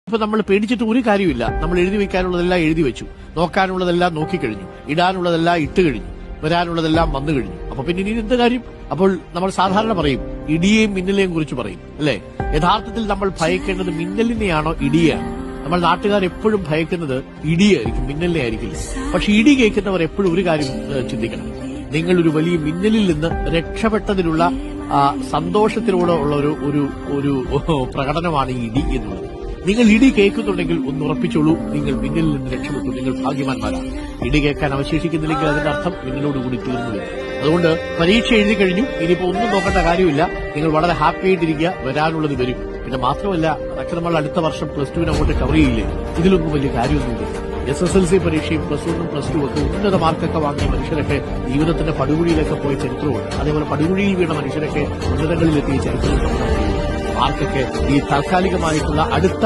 ഇപ്പൊ നമ്മൾ പേടിച്ചിട്ട് ഒരു കാര്യമില്ല. നമ്മൾ എഴുതി വെക്കാനുള്ളതെല്ലാം എഴുതി വെച്ചു, നോക്കാനുള്ളതെല്ലാം നോക്കിക്കഴിഞ്ഞു, ഇടാനുള്ളതെല്ലാം ഇട്ട് കഴിഞ്ഞു, വരാനുള്ളതെല്ലാം വന്നു കഴിഞ്ഞു. അപ്പൊ പിന്നെ ഇനി എന്ത് കാര്യം? അപ്പോൾ നമ്മൾ സാധാരണ പറയും, ഇടിയെയും മിന്നലെയും കുറിച്ച് പറയും, അല്ലെ? യഥാർത്ഥത്തിൽ നമ്മൾ ഭയക്കേണ്ടത് മിന്നലിനെയാണോ ഇടിയെയാണോ? നമ്മൾ നാട്ടുകാർ എപ്പോഴും ഭയക്കുന്നത് ഇടിയായിരിക്കും, മിന്നലിനെ ആയിരിക്കില്ല. പക്ഷെ ഇടി കേൾക്കുന്നവർ എപ്പോഴും ഒരു കാര്യം ചിന്തിക്കണം. നിങ്ങൾ ഒരു വലിയ മിന്നലിൽ നിന്ന് രക്ഷപ്പെട്ടതിലുള്ള സന്തോഷത്തിലൂടെ ഉള്ള ഒരു പ്രകടനമാണ് ഈ ഇടി എന്നുള്ളത്. നിങ്ങൾ ഇടി കേൾക്കുന്നുണ്ടെങ്കിൽ ഒന്ന് ഉറപ്പിച്ചോളൂ, നിങ്ങൾ മിന്നലിൽ നിന്ന് രക്ഷപ്പെട്ടു, നിങ്ങൾ ഭാഗ്യവാന്മാരാണ്. ഇടി കേൾക്കാൻ അവശേഷിക്കുന്നില്ലെങ്കിൽ അതിന്റെ അർത്ഥം മിന്നലോടുകൂടി തീർന്നു. അതുകൊണ്ട് പരീക്ഷ എഴുതി കഴിഞ്ഞു, ഇനിയിപ്പോ ഒന്നും നോക്കേണ്ട കാര്യമില്ല. നിങ്ങൾ വളരെ ഹാപ്പി ആയിട്ടിരിക്കുക, വരാനുള്ളത് വരും. പിന്നെ മാത്രമല്ല, അതൊക്കെ നമ്മൾ അടുത്ത വർഷം +2 അങ്ങോട്ട് കവർ ചെയ്യില്ലേ? ഇതിലൊന്നും വലിയ കാര്യമൊന്നുമില്ല. SSLC പരീക്ഷയും +1ഉം +2 ഒക്കെ ഉന്നത മാർക്കൊക്കെ വാങ്ങിയ മനുഷ്യരൊക്കെ ജീവിതത്തിന്റെ പടുകുഴിയിലൊക്കെ പോയ ചരിത്രമുണ്ട്. അതേപോലെ പടുകുഴിയിൽ വീണ മനുഷ്യരൊക്കെ ഉന്നതങ്ങളിലെത്തിയ ചരിത്രവും മാർക്കൊക്കെ ഈ താൽക്കാലികമായിട്ടുള്ള അടുത്ത